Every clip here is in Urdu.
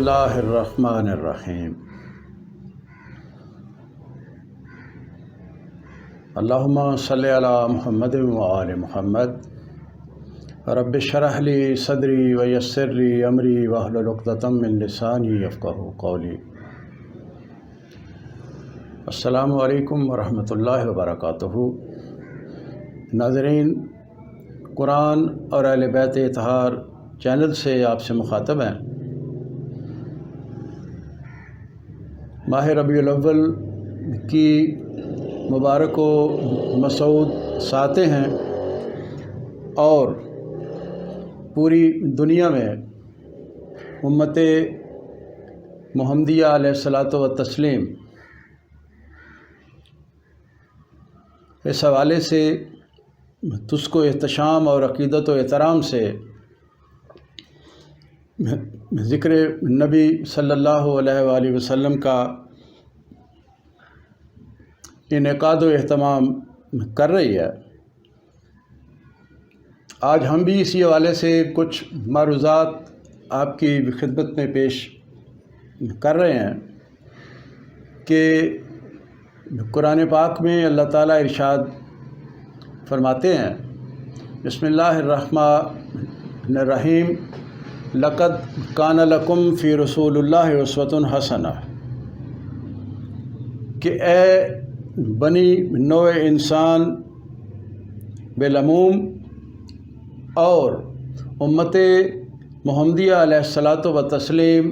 اللہ الرحمن الرحیم۔ اللہم صلی علی محمد و آل محمد۔ رب اشرح لی صدری ویسر لی امری واحلل عقدۃ من لسانی یفقہوا قولی۔ السلام علیکم ورحمۃ اللہ وبرکاتہ۔ ناظرین، قرآن اور اہل بیت اطہار چینل سے آپ سے مخاطب ہیں۔ ماہ ربیع الاول کی مبارک و مسعود ساتیں ہیں اور پوری دنیا میں امت محمدیہ علیہ الصلاۃ والتسلیم اس حوالے سے تس کو احتشام اور عقیدت و احترام سے ذکر نبی صلی اللہ علیہ وآلہ وسلم کا انعقاد و اہتمام کر رہی ہے۔ آج ہم بھی اسی حوالے سے کچھ معروضات آپ کی خدمت میں پیش کر رہے ہیں کہ قرآن پاک میں اللہ تعالیٰ ارشاد فرماتے ہیں، بسم اللہ الرحمن الرحیم، لقد کان لکم فی رسول اللہ اسوۃ حسنہ، کہ اے بنی نوع انسان بالعموم اور امت محمدیہ علیہ الصلاۃ والتسلیم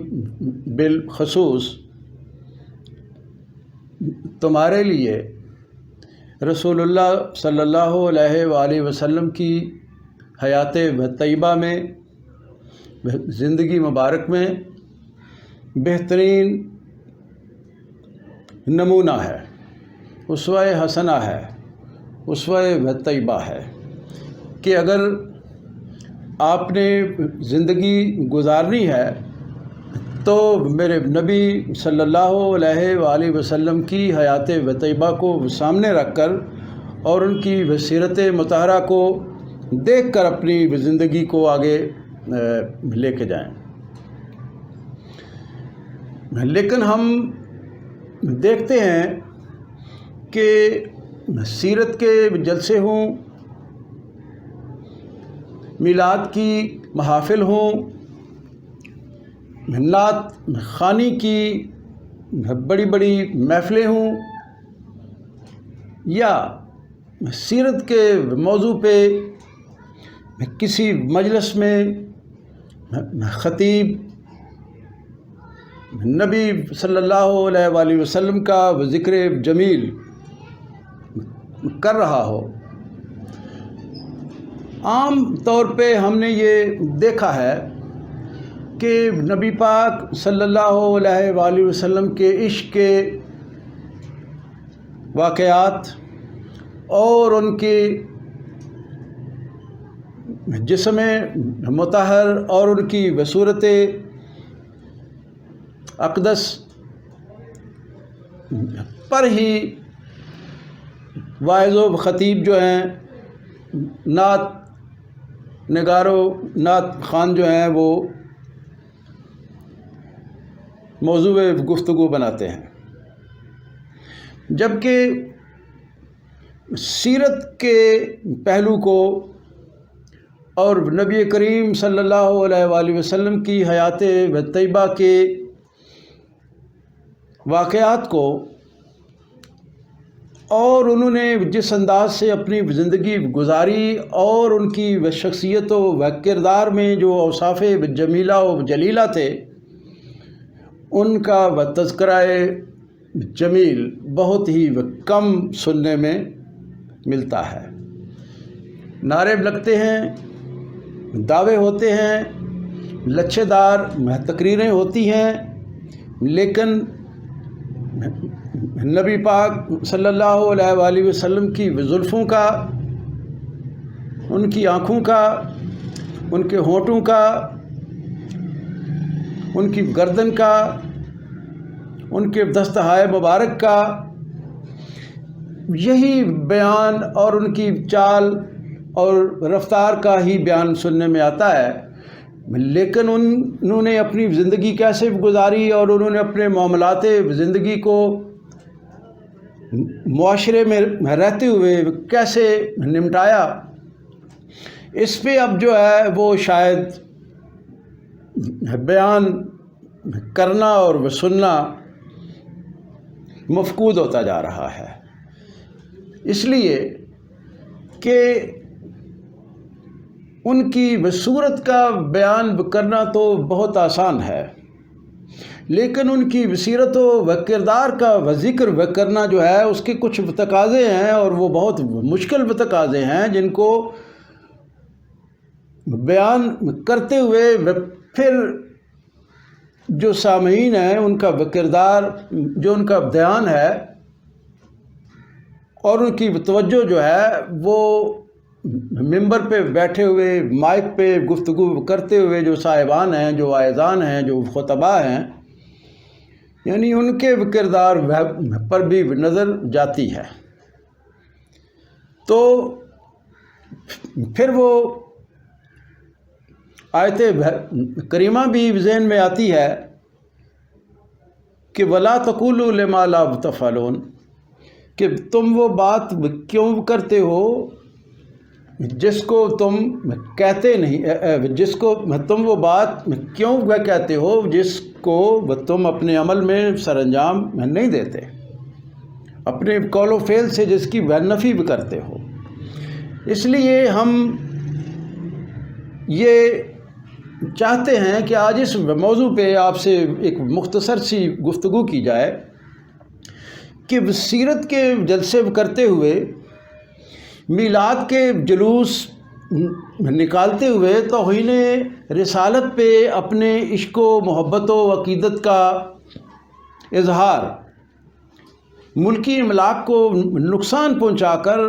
بالخصوص تمہارے لیے رسول اللہ صلی اللہ علیہ وآلہ وسلم کی حیات طیبہ میں، زندگی مبارک میں بہترین نمونہ ہے، اسوہ حسنہ ہے، اسوہ طیبہ ہے کہ اگر آپ نے زندگی گزارنی ہے تو میرے نبی صلی اللہ علیہ وآلہ وسلم کی حیات طیبہ کو سامنے رکھ کر اور ان کی سیرت مطہرہ کو دیکھ کر اپنی زندگی کو آگے لے کے جائیں۔ لیکن ہم دیکھتے ہیں کہ سیرت کے جلسے ہوں، میلاد کی محافل ہوں، نعت خوانی کی بڑی بڑی محفلیں ہوں، یا سیرت کے موضوع پہ کسی مجلس میں خطیب نبی صلی اللہ علیہ وآلہ وسلم کا ذکر جمیل کر رہا ہو، عام طور پہ ہم نے یہ دیکھا ہے کہ نبی پاک صلی اللہ علیہ وآلہ وسلم کے عشق کے واقعات اور ان کے جسم مطہر اور ان کی بصورت اقدس پر ہی واعظ و خطیب جو ہیں، نعت نگار و نعت خوان جو ہیں، وہ موضوع گفتگو بناتے ہیں، جبکہ سیرت کے پہلو کو اور نبی کریم صلی اللہ علیہ وآلہ وسلم کی حیات طیبہ کے واقعات کو اور انہوں نے جس انداز سے اپنی زندگی گزاری اور ان کی شخصیت و کردار میں جو اوصاف جمیلہ و جلیلہ تھے، ان کا تذکرہ جمیل بہت ہی کم سننے میں ملتا ہے۔ نعرے لگتے ہیں، دعوے ہوتے ہیں، لچھے دار تقریریں ہوتی ہیں، لیکن نبی پاک صلی اللہ علیہ وآلہ وسلم کی زلفوں کا، ان کی آنکھوں کا، ان کے ہونٹوں کا، ان کی گردن کا، ان کے دستہائے مبارک کا یہی بیان اور ان کی چال اور رفتار کا ہی بیان سننے میں آتا ہے لیکن انہوں نے اپنی زندگی کیسے گزاری اور انہوں نے اپنے معاملات زندگی کو معاشرے میں رہتے ہوئے کیسے نمٹایا، اس پہ اب جو ہے وہ شاید بیان کرنا اور سننا مفقود ہوتا جا رہا ہے، اس لیے کہ ان کی صورت کا بیان کرنا تو بہت آسان ہے، لیکن ان کی سیرت و کردار کا ذکر کرنا جو ہے اس کے کچھ تقاضے ہیں، اور وہ بہت مشکل تقاضے ہیں جن کو بیان کرتے ہوئے پھر جو سامعین ہیں ان کا کردار، جو ان کا دھیان ہے اور ان کی توجہ جو ہے وہ ممبر پہ بیٹھے ہوئے مائک پہ گفتگو کرتے ہوئے جو صاحبان ہیں، جو واعظان ہیں، جو خطباء ہیں، یعنی ان کے کردار پر بھی نظر جاتی ہے۔ تو پھر وہ آیت کریمہ بھی ذہن میں آتی ہے کہ وَلَا تَقُولُوا لِمَا لَا تَفْعَلُونَ، کہ تم وہ بات کیوں کرتے ہو جس کو تم کہتے نہیں، جس کو تم وہ بات کیوں کہتے ہو جس کو تم اپنے عمل میں سر انجام نہیں دیتے، اپنے قول و فعل سے جس کی نفی بھی کرتے ہو۔ اس لیے ہم یہ چاہتے ہیں کہ آج اس موضوع پہ آپ سے ایک مختصر سی گفتگو کی جائے کہ سیرت کے جلسے کرتے ہوئے، میلاد کے جلوس نکالتے ہوئے توہین رسالت پہ اپنے عشق و محبت و عقیدت کا اظہار، ملکی املاک کو نقصان پہنچا کر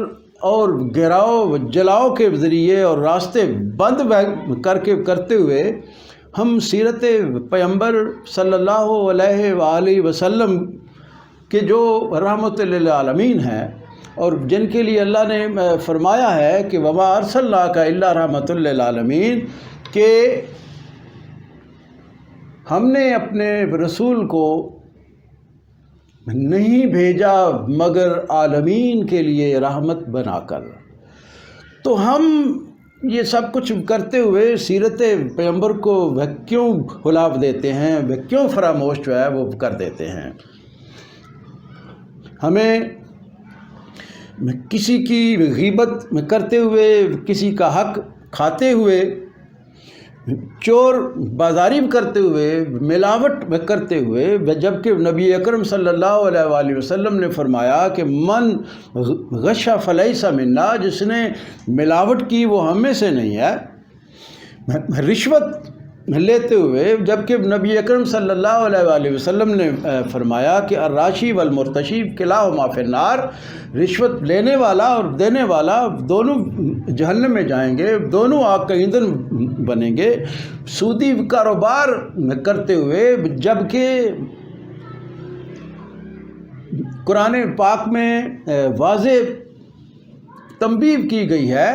اور گراؤ جلاؤ کے ذریعے اور راستے بند کرتے ہوئے ہم سیرت پیغمبر صلی اللہ علیہ وآلہ وسلم کے جو رحمت للعالمین ہیں اور جن کے لیے اللہ نے فرمایا ہے کہ وما ارسلناک الا رحمۃ للعالمین، کہ ہم نے اپنے رسول کو نہیں بھیجا مگر عالمین کے لیے رحمت بنا کر، تو ہم یہ سب کچھ کرتے ہوئے سیرت پیغمبر کو وہ کیوں بھلا دیتے ہیں، وہ کیوں فراموش جو ہے وہ کر دیتے ہیں؟ ہمیں کسی کی غیبت کرتے ہوئے، کسی کا حق کھاتے ہوئے، چور بازاری کرتے ہوئے، ملاوٹ کرتے ہوئے، جبکہ نبی اکرم صلی اللہ علیہ وآلہ وسلم نے فرمایا کہ من غش فلیس منا، جس نے ملاوٹ کی وہ ہم میں سے نہیں ہے، رشوت لیتے ہوئے، جبکہ نبی اکرم صلی اللہ علیہ وآلہ وسلم نے فرمایا کہ الراشی والمرتشی کلاہما فی النار، رشوت لینے والا اور دینے والا دونوں جہنم میں جائیں گے، دونوں آگ کا ایندھن بنیں گے۔ سودی کاروبار کرتے ہوئے، جبکہ قرآن پاک میں واضح تنبیہ کی گئی ہے،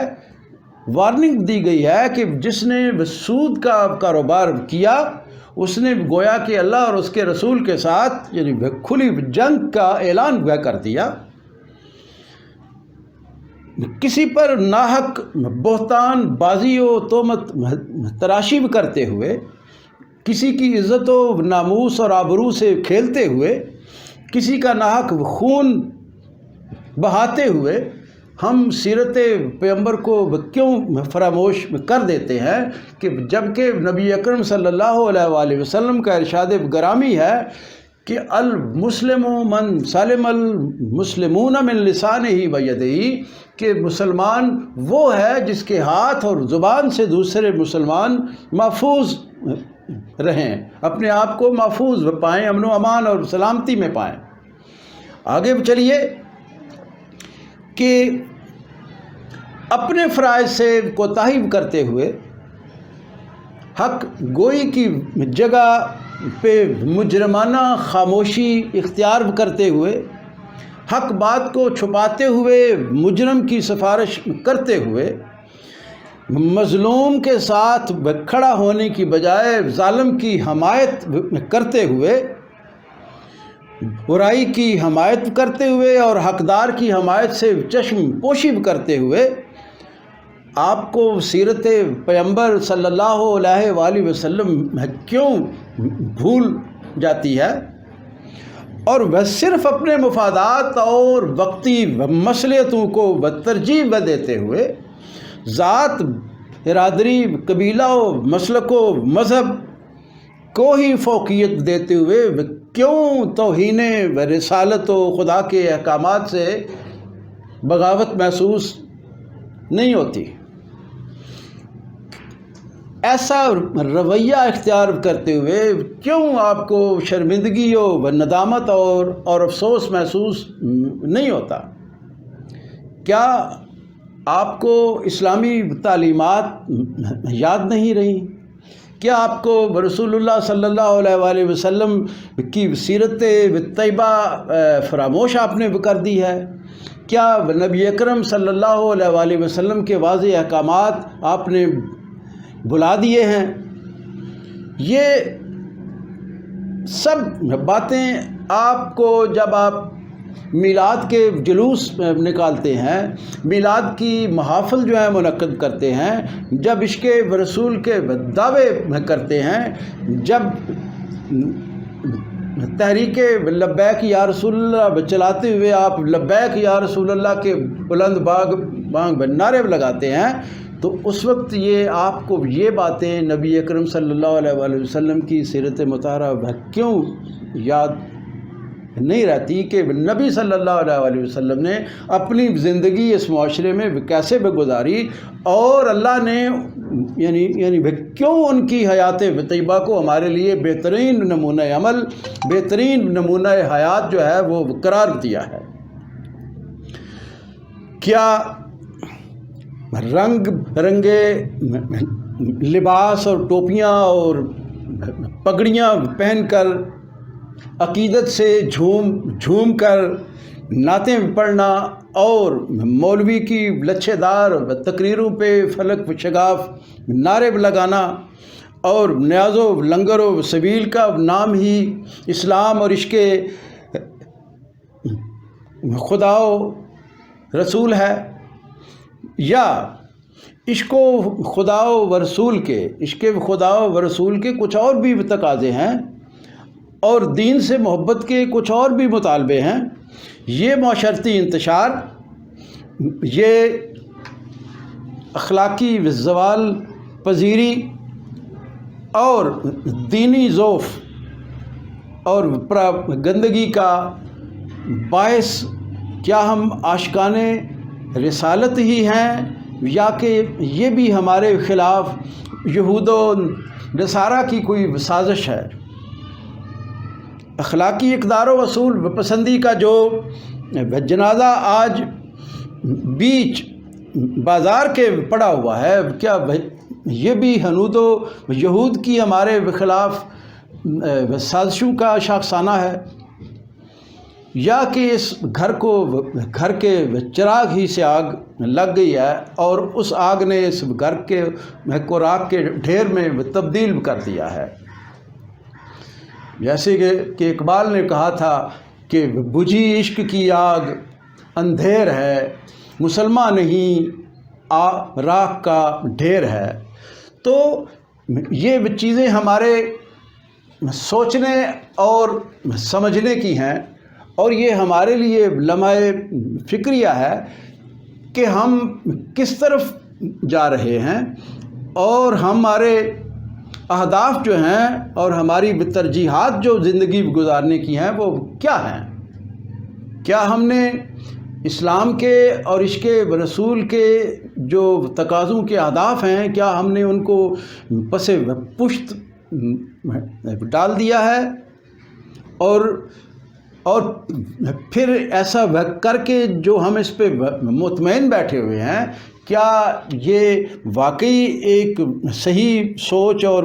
وارننگ دی گئی ہے کہ جس نے سود کا کاروبار کیا اس نے گویا کہ اللہ اور اس کے رسول کے ساتھ یعنی کھلی جنگ کا اعلان کر دیا۔ کسی پر ناحق بہتان بازی و تہمت تراشی کرتے ہوئے، کسی کی عزت و ناموس اور آبرو سے کھیلتے ہوئے، کسی کا ناحق خون بہاتے ہوئے ہم سیرت پیغمبر کو کیوں فراموش کر دیتے ہیں کہ جبکہ نبی اکرم صلی اللہ علیہ وآلہ وسلم کا ارشاد گرامی ہے کہ المسلم من سلم المسلمون من لسانہ و یدہ، کہ مسلمان وہ ہے جس کے ہاتھ اور زبان سے دوسرے مسلمان محفوظ رہیں، اپنے آپ کو محفوظ پائیں، امن و امان اور سلامتی میں پائیں۔ آگے چلیے کہ اپنے فرائض سے کوتاہی کرتے ہوئے، حق گوئی کی جگہ پہ مجرمانہ خاموشی اختیار کرتے ہوئے، حق بات کو چھپاتے ہوئے، مجرم کی سفارش کرتے ہوئے، مظلوم کے ساتھ کھڑا ہونے کی بجائے ظالم کی حمایت کرتے ہوئے، برائی کی حمایت کرتے ہوئے اور حقدار کی حمایت سے چشم پوشی کرتے ہوئے آپ کو سیرت پیغمبر صلی اللہ علیہ وآلہ وسلم کیوں بھول جاتی ہے؟ اور وہ صرف اپنے مفادات اور وقتی مصلحتوں کو ترجیح دیتے ہوئے ذات، برادری، قبیلہ و مسلک و مذہب کو ہی فوقیت دیتے ہوئے کیوں توہین و رسالت و خدا کے احکامات سے بغاوت محسوس نہیں ہوتی؟ ایسا رویہ اختیار کرتے ہوئے کیوں آپ کو شرمندگی و ندامت اور افسوس محسوس نہیں ہوتا؟ کیا آپ کو اسلامی تعلیمات یاد نہیں رہی؟ کیا آپ کو رسول اللہ صلی اللہ علیہ وآلہ وسلم کی سیرت طیبہ فراموش آپ نے کر دی ہے؟ کیا نبی اکرم صلی اللہ علیہ وآلہ وسلم کے واضح احکامات آپ نے بھلا دیے ہیں؟ یہ سب باتیں آپ کو جب آپ میلاد کے جلوس نکالتے ہیں، میلاد کی محافل جو ہیں منعقد کرتے ہیں، جب عشق رسول کے دعوے کرتے ہیں، جب تحریک لبیک یا رسول اللہ چلاتے ہوئے آپ لبیک یا رسول اللہ کے بلند بانگ نعرے لگاتے ہیں، تو اس وقت یہ آپ کو یہ باتیں نبی اکرم صلی اللہ علیہ وآلہ وسلم کی سیرت مطہرہ کیوں یاد نہیں رہتی کہ نبی صلی اللہ علیہ وآلہ وسلم نے اپنی زندگی اس معاشرے میں کیسے گزاری، اور اللہ نے یعنی کیوں ان کی حیات طیبہ کو ہمارے لیے بہترین نمونہ عمل، بہترین نمونہ حیات جو ہے وہ قرار دیا ہے۔ کیا رنگ برنگے لباس اور ٹوپیاں اور پگڑیاں پہن کر، عقیدت سے جھوم کر نعتیں پڑھنا اور مولوی کی لچھے دار تقریروں پہ فلک و شگاف نعرے لگانا اور نیاز و لنگر و سبیل کا نام ہی اسلام اور عشق خدا و رسول ہے، یا عشق و خدا و رسول کے، عشق خدا و رسول کے کچھ اور بھی تقاضے ہیں اور دین سے محبت کے کچھ اور بھی مطالبے ہیں؟ یہ معاشرتی انتشار، یہ اخلاقی زوال پذیری اور دینی ذوف اور گندگی کا باعث کیا ہم عاشقان رسالت ہی ہیں، یا کہ یہ بھی ہمارے خلاف یہود و نصارہ کی کوئی سازش ہے؟ اخلاقی اقدار و اصول پسندی کا جو جنازہ آج بیچ بازار کے پڑا ہوا ہے، کیا یہ بھی ہنود و یہود کی ہمارے خلاف سازشوں کا شاخسانہ ہے؟ یا کہ اس گھر کے چراغ ہی سے آگ لگ گئی ہے اور اس آگ نے اس گھر کے کو راکھ کے ڈھیر میں تبدیل کر دیا ہے؟ جیسے کہ اقبال نے کہا تھا کہ بجھی عشق کی آگ اندھیر ہے، مسلمان نہیں راکھ کا ڈھیر ہے۔ تو یہ چیزیں ہمارے سوچنے اور سمجھنے کی ہیں، اور یہ ہمارے لیے لمحہ فکریہ ہے کہ ہم کس طرف جا رہے ہیں، اور ہمارے اہداف جو ہیں اور ہماری ترجیحات جو زندگی گزارنے کی ہیں وہ کیا ہیں؟ کیا ہم نے اسلام کے اور عشق رسول کے جو تقاضوں کے اہداف ہیں، کیا ہم نے ان کو پس پشت ڈال دیا ہے؟ اور پھر ایسا کر کے جو ہم اس پہ مطمئن بیٹھے ہوئے ہیں، کیا یہ واقعی ایک صحیح سوچ اور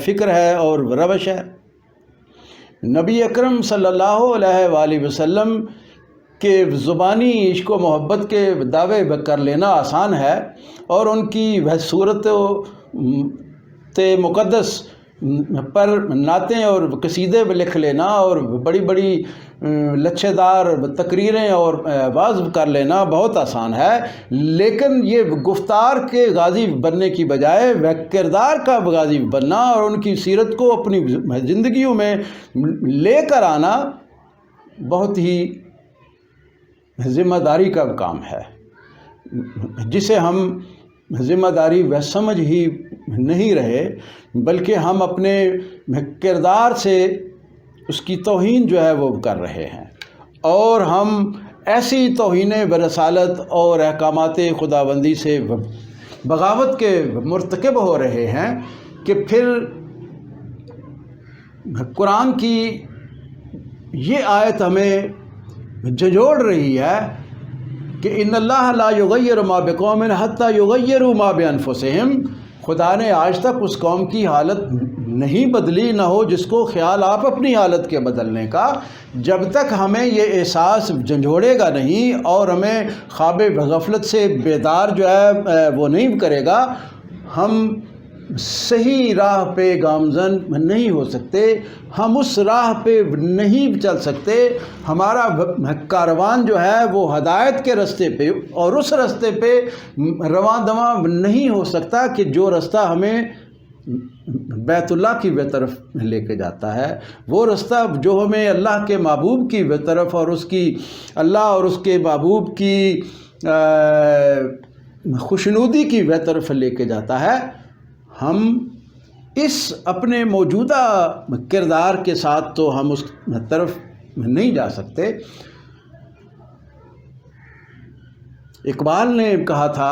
فکر ہے اور روش ہے؟ نبی اکرم صلی اللہ علیہ وآلہ وسلم کہ زبانی عشق و محبت کے دعوے کر لینا آسان ہے، اور ان کی وہ صورت مقدس پر نعتیں اور قصیدے لکھ لینا اور بڑی بڑی لچھے دار تقریریں اور وعظ کر لینا بہت آسان ہے، لیکن یہ گفتار کے غازی بننے کی بجائے وہ کردار کا غازی بننا اور ان کی سیرت کو اپنی زندگیوں میں لے کر آنا بہت ہی ذمہ داری کا کام ہے، جسے ہم ذمہ داری وہ سمجھ ہی نہیں رہے، بلکہ ہم اپنے کردار سے اس کی توہین جو ہے وہ کر رہے ہیں، اور ہم ایسی توہین برسالت اور احکامات خداوندی سے بغاوت کے مرتکب ہو رہے ہیں کہ پھر قرآن کی یہ آیت ہمیں جھنجھوڑ رہی ہے کہ ان اللہ لا یغیر ما بقوم حتی یغیروا ما بانفسہم، خدا نے آج تک اس قوم کی حالت نہیں بدلی، نہ ہو جس کو خیال آپ اپنی حالت کے بدلنے کا، جب تک ہمیں یہ احساس جھنجھوڑے گا نہیں اور ہمیں خواب غفلت سے بیدار جو ہے وہ نہیں کرے گا، ہم صحیح راہ پہ گامزن نہیں ہو سکتے، ہم اس راہ پہ نہیں چل سکتے، ہمارا کاروان جو ہے وہ ہدایت کے راستے پہ اور اس راستے پہ رواں دواں نہیں ہو سکتا کہ جو رستہ ہمیں بیت اللہ کی طرف لے کے جاتا ہے، وہ رستہ جو ہمیں اللہ کے محبوب کی طرف اور اس کی اللہ اور اس کے محبوب کی خوشنودی کی طرف لے کے جاتا ہے۔ ہم اس اپنے موجودہ کردار کے ساتھ تو ہم اس طرف نہیں جا سکتے۔ اقبال نے کہا تھا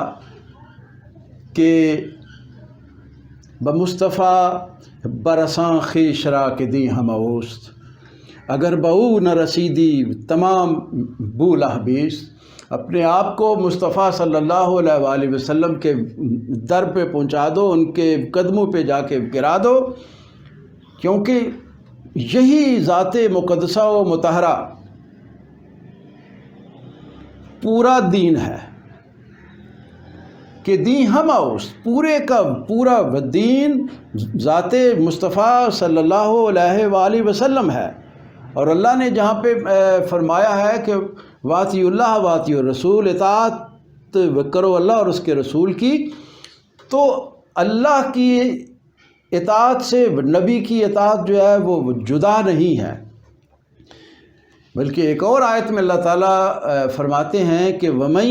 کہ بمصطفیٰ برساں خویش را کہ دی ہم اوست، اگر بہو نہ رسیدی تمام بو لہبیس، اپنے آپ کو مصطفیٰ صلی اللہ علیہ وآلہ وسلم کے در پہ پہنچا دو، ان کے قدموں پہ جا کے گرا دو، کیونکہ یہی ذات مقدسہ و مطہرہ پورا دین ہے کہ دین ہم اوست، پورے کا پورا دین ذات مصطفیٰ صلی اللہ علیہ وآلہ وسلم ہے۔ اور اللہ نے جہاں پہ فرمایا ہے کہ واطی اللہ واطی الرسول، اطاعت کرو اللہ اور اس کے رسول کی، تو اللہ کی اطاعت سے نبی کی اطاعت جو ہے وہ جدا نہیں ہے، بلکہ ایک اور آیت میں اللہ تعالیٰ فرماتے ہیں کہ وَمَن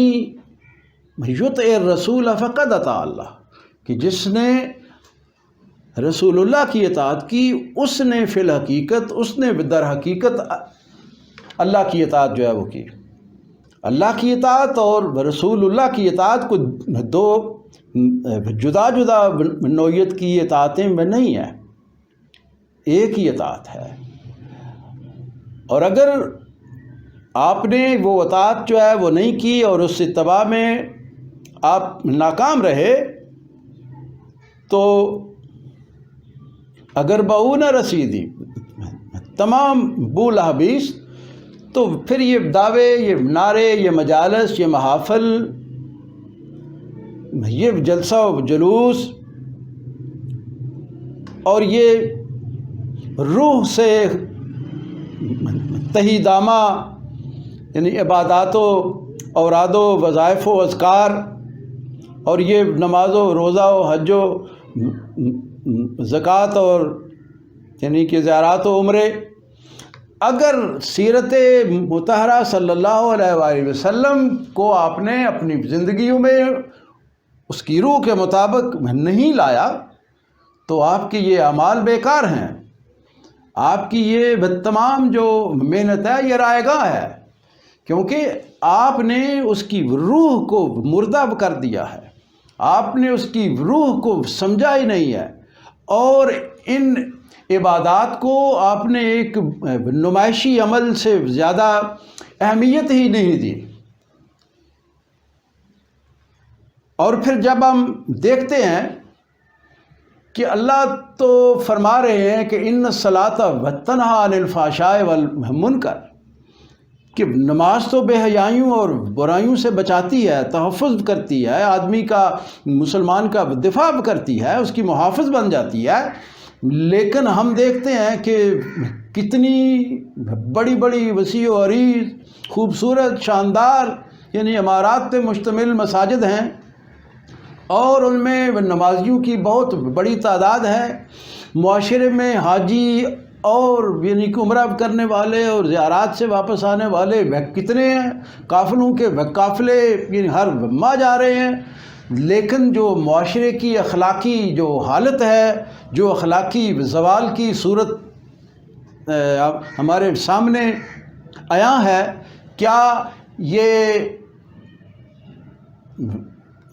یُطِعِ الرَّسُولَ فَقَدْ اطاع اللہ، کہ جس نے رسول اللہ کی اطاعت کی اس نے فی الحقیقت، اس نے در حقیقت اللہ کی اطاعت جو ہے وہ کی۔ اللہ کی اطاعت اور رسول اللہ کی اطاعت کو دو جدا جدا نوعیت کی اطاعتیں میں نہیں ہیں، ایک ہی اطاعت ہے۔ اور اگر آپ نے وہ اطاعت جو ہے وہ نہیں کی اور اس اتباع میں آپ ناکام رہے، تو اگر بہو نہ رسیدی تمام بو لہبیس، تو پھر یہ دعوے، یہ نعرے، یہ مجالس، یہ محافل، یہ جلسہ و جلوس اور یہ روح سے تہی دامہ یعنی عبادات و اوراد و وظائف و اذکار اور یہ نماز و روزہ و حج و زکوٰۃ اور یعنی کہ زیارات و عمرے، اگر سیرت مطہرہ صلی اللہ علیہ وآلہ وسلم کو آپ نے اپنی زندگیوں میں اس کی روح کے مطابق نہیں لایا، تو آپ کی یہ اعمال بیکار ہیں، آپ کی یہ تمام جو محنت ہے یہ رائے گاہ ہے، کیونکہ آپ نے اس کی روح کو مردہ کر دیا ہے، آپ نے اس کی روح کو سمجھا ہی نہیں ہے، اور ان عبادات کو آپ نے ایک نمائشی عمل سے زیادہ اہمیت ہی نہیں دی۔ اور پھر جب ہم دیکھتے ہیں کہ اللہ تو فرما رہے ہیں کہ ان الصلاۃ تنہی عن الفحشاء والمنکر، کہ نماز تو بے حیائیوں اور برائیوں سے بچاتی ہے، تحفظ کرتی ہے، آدمی کا، مسلمان کا دفاع کرتی ہے، اس کی محافظ بن جاتی ہے، لیکن ہم دیکھتے ہیں کہ کتنی بڑی بڑی وسیع و عریض خوبصورت شاندار یعنی عمارات پہ مشتمل مساجد ہیں، اور ان میں نمازیوں کی بہت بڑی تعداد ہے۔ معاشرے میں حاجی اور یعنی کہ عمرہ کرنے والے اور زیارات سے واپس آنے والے وہ کتنے ہیں، قافلوں کے وہ قافلے یعنی ہر ماہ جا رہے ہیں، لیکن جو معاشرے کی اخلاقی جو حالت ہے، جو اخلاقی زوال کی صورت ہمارے سامنے عیاں ہے، کیا یہ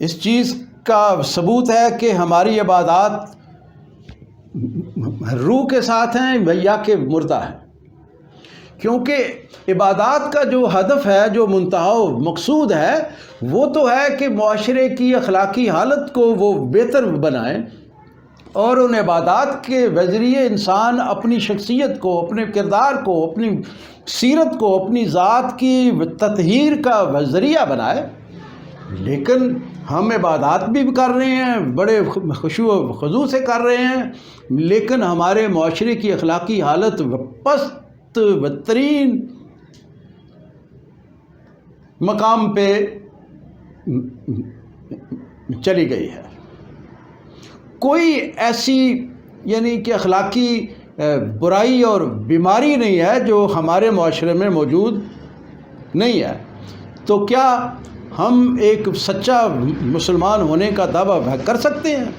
اس چیز کا ثبوت ہے کہ ہماری عبادات روح کے ساتھ ہیں یا کہ مردہ ہیں؟ کیونکہ عبادات کا جو ہدف ہے، جو منتہا و مقصود ہے، وہ تو ہے کہ معاشرے کی اخلاقی حالت کو وہ بہتر بنائیں، اور ان عبادات کے ذریعے انسان اپنی شخصیت کو، اپنے کردار کو، اپنی سیرت کو، اپنی ذات کی تطہیر کا ذریعہ بنائے۔ لیکن ہم عبادات بھی کر رہے ہیں، بڑے خشوع و خضوع سے کر رہے ہیں، لیکن ہمارے معاشرے کی اخلاقی حالت پست بدترین مقام پہ چلی گئی ہے۔ کوئی ایسی یعنی کہ اخلاقی برائی اور بیماری نہیں ہے جو ہمارے معاشرے میں موجود نہیں ہے۔ تو کیا ہم ایک سچا مسلمان ہونے کا دعویٰ کر سکتے ہیں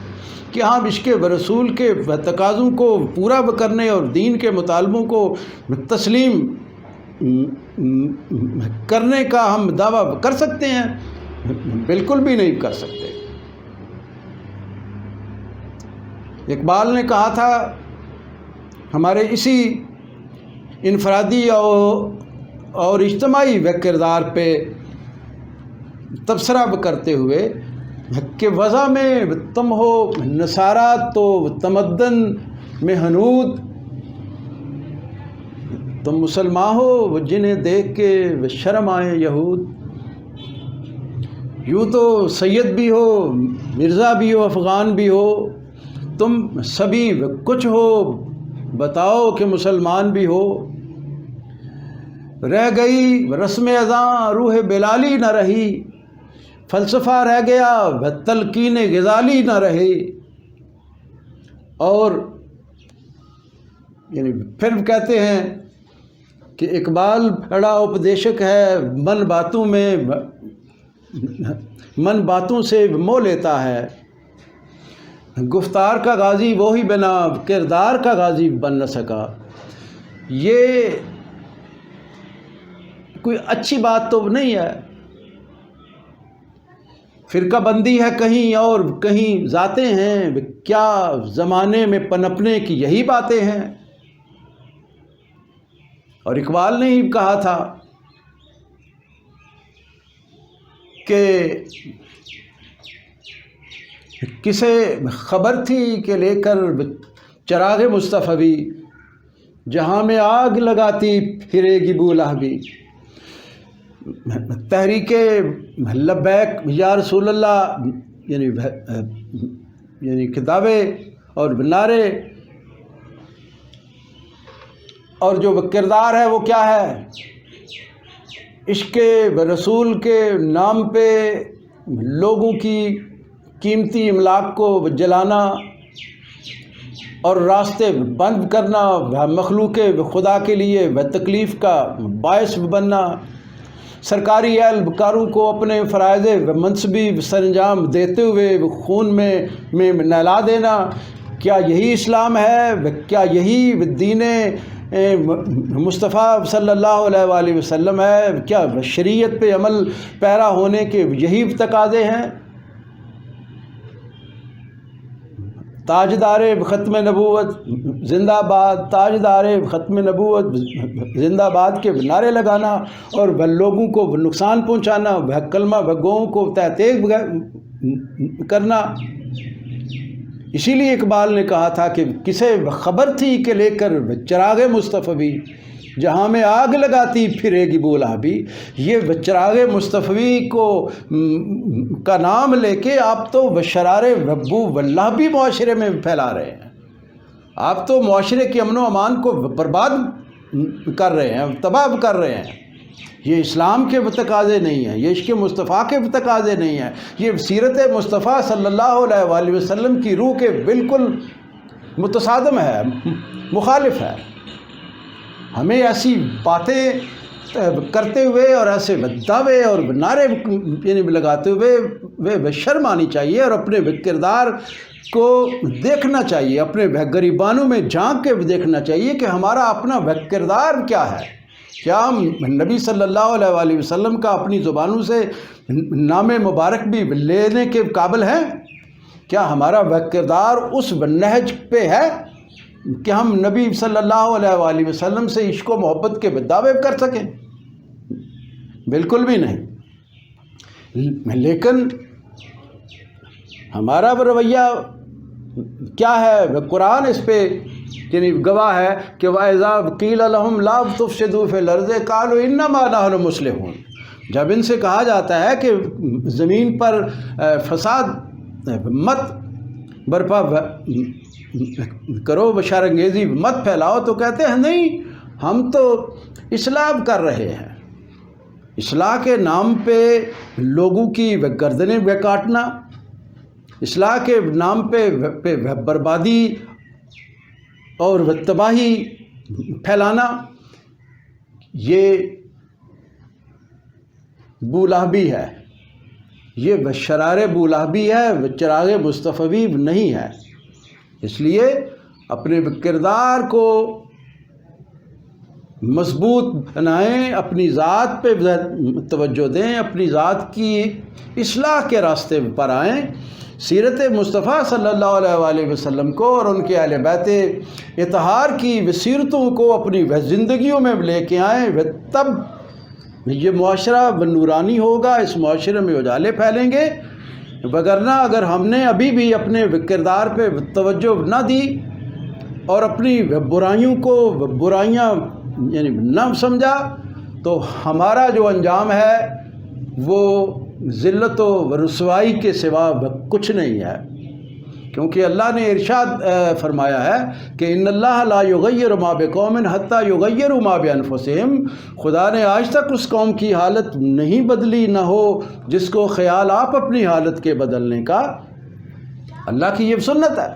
کہ ہم عشق رسول کے تقاضوں کو پورا کرنے اور دین کے مطالبوں کو تسلیم کرنے کا ہم دعویٰ کر سکتے ہیں؟ بالکل بھی نہیں کر سکتے۔ اقبال نے کہا تھا، ہمارے اسی انفرادی اور اجتماعی کردار پہ تبصرہ کرتے ہوئے کہ وضع میں تم ہو نصارہ تو تمدن میں حنود، تم مسلمان ہو جنہیں دیکھ کے شرم آئے یہود۔ یوں تو سید بھی ہو، مرزا بھی ہو، افغان بھی ہو، تم سبھی کچھ ہو، بتاؤ کہ مسلمان بھی ہو۔ رہ گئی رسم اذاں روح بلالی نہ رہی، فلسفہ رہ گیا تلقین غزالی نہ رہی۔ اور یعنی پھر کہتے ہیں کہ اقبال بڑا اپدیشک ہے، من باتوں سے مو لیتا ہے، گفتار کا غازی وہی بنا، کردار کا غازی بن نہ سکا۔ یہ کوئی اچھی بات تو نہیں ہے۔ فرقہ بندی ہے کہیں اور کہیں ذاتیں ہیں، کیا زمانے میں پنپنے کی یہی باتیں ہیں؟ اور اقبال نے ہی کہا تھا کہ کسے خبر تھی کہ لے کر چراغ مصطفی، جہاں میں آگ لگاتی پھرے گی بولہبی۔ تحریک لبیک یا رسول اللہ یعنی کتابے اور نعرے اور جو کردار ہے وہ کیا ہے؟ عشق رسول کے نام پہ لوگوں کی قیمتی املاک کو جلانا اور راستے بند کرنا، مخلوق خدا کے لیے تکلیف کا باعث بننا، سرکاری اہلکاروں کو اپنے فرائض منصبی سرانجام دیتے ہوئے خون میں نہلا دینا، کیا یہی اسلام ہے؟ کیا یہی دین مصطفیٰ صلی اللہ علیہ وآلہ وسلم ہے؟ کیا شریعت پہ عمل پیرا ہونے کے یہی تقاضے ہیں؟ تاجدار ختم نبوت زندہ باد، تاجدار ختم نبوت زندہ باد کے نعرے لگانا اور لوگوں کو نقصان پہنچانا، کلمہ گوؤں کو تحقیق کرنا۔ اسی لیے اقبال نے کہا تھا کہ کسے خبر تھی کہ لے کر چراغ مصطفی، جہاں میں آگ لگاتی پھرے گی بولہبی، یہ چراغ مصطفی کو کا نام لے کے آپ تو بشرار ربو واللہ بھی معاشرے میں پھیلا رہے ہیں، آپ تو معاشرے کی امن و امان کو برباد کر رہے ہیں، تباہ کر رہے ہیں۔ یہ اسلام کے تقاضے نہیں ہیں، یہ عشق مصطفیٰ کے تقاضے نہیں ہیں، یہ سیرت مصطفیٰ صلی اللہ علیہ وآلہ وسلم کی روح کے بالکل متصادم ہے، مخالف ہے۔ ہمیں ایسی باتیں کرتے ہوئے اور ایسے دعوے اور نعرے لگاتے ہوئے شرم آنی چاہیے، اور اپنے کردار کو دیکھنا چاہیے، اپنے غریبانوں میں جھانک کے دیکھنا چاہیے کہ ہمارا اپنا کردار کیا ہے۔ کیا ہم نبی صلی اللہ علیہ وآلہ وسلم کا اپنی زبانوں سے نام مبارک بھی لینے کے قابل ہیں؟ کیا ہمارا کردار اس نہج پہ ہے کہ ہم نبی صلی اللہ علیہ وآلہ وسلم سے عشق و محبت کے دعوے کر سکیں؟ بالکل بھی نہیں۔ لیکن ہمارا رویہ کیا ہے؟ قرآن اس پہ گواہ ہے کہ وَإِذَا قِيلَ لَهُمْ لَا تُفْسِدُوا فِي الْأَرْضِ قَالُوا إِنَّمَا نَحْنُ مُصْلِحُونَ۔ جب ان سے کہا جاتا ہے کہ زمین پر فساد مت برپا کرو، بشار انگیزی مت پھیلاؤ، تو کہتے ہیں نہیں، ہم تو اصلاح کر رہے ہیں۔ اصلاح کے نام پہ لوگوں کی گردنیں کاٹنا، اصلاح کے نام پہ بربادی اور تباہی پھیلانا، یہ بولہبی ہے، یہ بشرار بولہبی ہے، چراغ مصطفی نہیں ہے۔ اس لیے اپنے کردار کو مضبوط بنائیں، اپنی ذات پہ توجہ دیں، اپنی ذات کی اصلاح کے راستے پر آئیں، سیرت مصطفیٰ صلی اللہ علیہ وآلہ وسلم کو اور ان کے اہل بیت اطہار کی سیرتوں کو اپنی زندگیوں میں لے کے آئیں، تب یہ معاشرہ نورانی ہوگا، اس معاشرے میں اجالے پھیلیں گے۔ وگرنہ اگر ہم نے ابھی بھی اپنے کردار پہ توجہ نہ دی اور اپنی برائیوں کو برائیاں نہ سمجھا، تو ہمارا جو انجام ہے وہ ذلت و رسوائی کے سوا کچھ نہیں ہے۔ کیونکہ اللہ نے ارشاد فرمایا ہے کہ ان اللہ لا یغیر ما بقوم حتی یغیروا ما بانفسہم، خدا نے آج تک اس قوم کی حالت نہیں بدلی نہ ہو جس کو خیال آپ اپنی حالت کے بدلنے کا۔ اللہ کی یہ سنت ہے،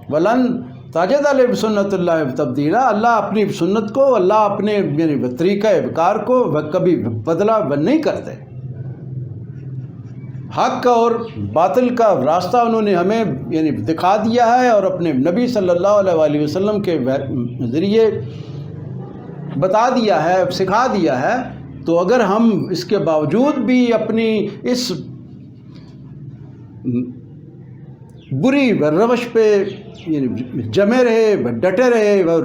ولن تجد لسنت اللہ تبدیلا، اللہ اپنی سنت کو، اللہ اپنے طریقہ کار کو کبھی بدلا نہیں کرتے۔ حق اور باطل کا راستہ انہوں نے ہمیں دکھا دیا ہے اور اپنے نبی صلی اللہ علیہ وآلہ وسلم کے ذریعے بتا دیا ہے، سکھا دیا ہے۔ تو اگر ہم اس کے باوجود بھی اپنی اس بری روش پہ جمے رہے، ڈٹے رہے اور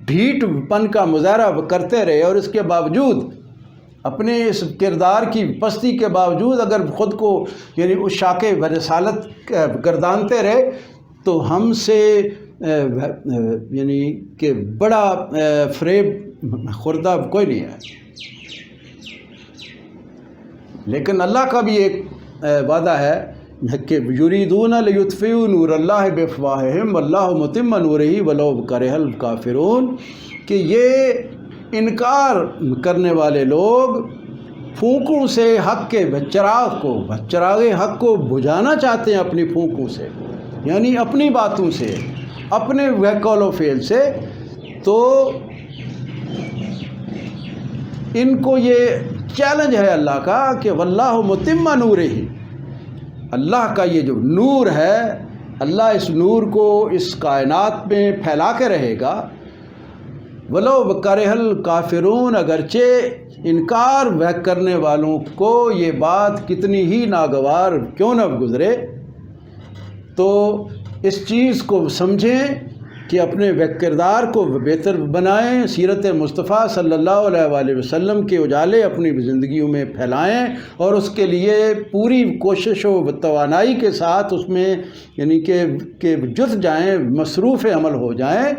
ڈھیٹ پن کا مظاہرہ کرتے رہے، اور اس کے باوجود اپنے اس کردار کی پستی کے باوجود اگر خود کو اس شاکے برسالت گردانتے رہے، تو ہم سے کہ بڑا فریب خوردہ کوئی نہیں ہے۔ لیکن اللہ کا بھی ایک وعدہ ہے کہ یریدون لیطفئوا نور اللہ بافواہہم واللہ متم نورہ ولو کرہ الکافرون، کہ یہ انکار کرنے والے لوگ پھونکوں سے حق کے چراغ حق کو بجھانا چاہتے ہیں اپنی پھونکوں سے، یعنی اپنی باتوں سے، اپنے قول و فعل سے۔ تو ان کو یہ چیلنج ہے اللہ کا کہ واللہ متم نورہ، اللہ کا یہ جو نور ہے، اللہ اس نور کو اس کائنات میں پھیلا کے رہے گا۔ ولو کرہ الکافرون، اگرچہ انکار کرنے والوں کو یہ بات کتنی ہی ناگوار کیوں نہ گزرے، تو اس چیز کو سمجھیں کہ اپنے کردار کو بہتر بنائیں، سیرت مصطفیٰ صلی اللہ علیہ وآلہ وسلم کے اجالے اپنی زندگیوں میں پھیلائیں، اور اس کے لیے پوری کوشش و توانائی کے ساتھ اس میں کہ جت جائیں، مصروف عمل ہو جائیں،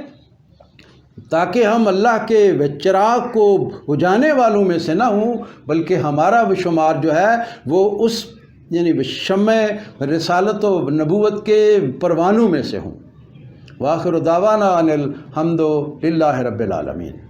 تاکہ ہم اللہ کے چراغ کو بجھانے والوں میں سے نہ ہوں، بلکہ ہمارا شمار جو ہے وہ اس یعنی شمع رسالت و نبوت کے پروانوں میں سے ہوں۔ وآخر دعوانا ان الحمد للہ رب العالمین۔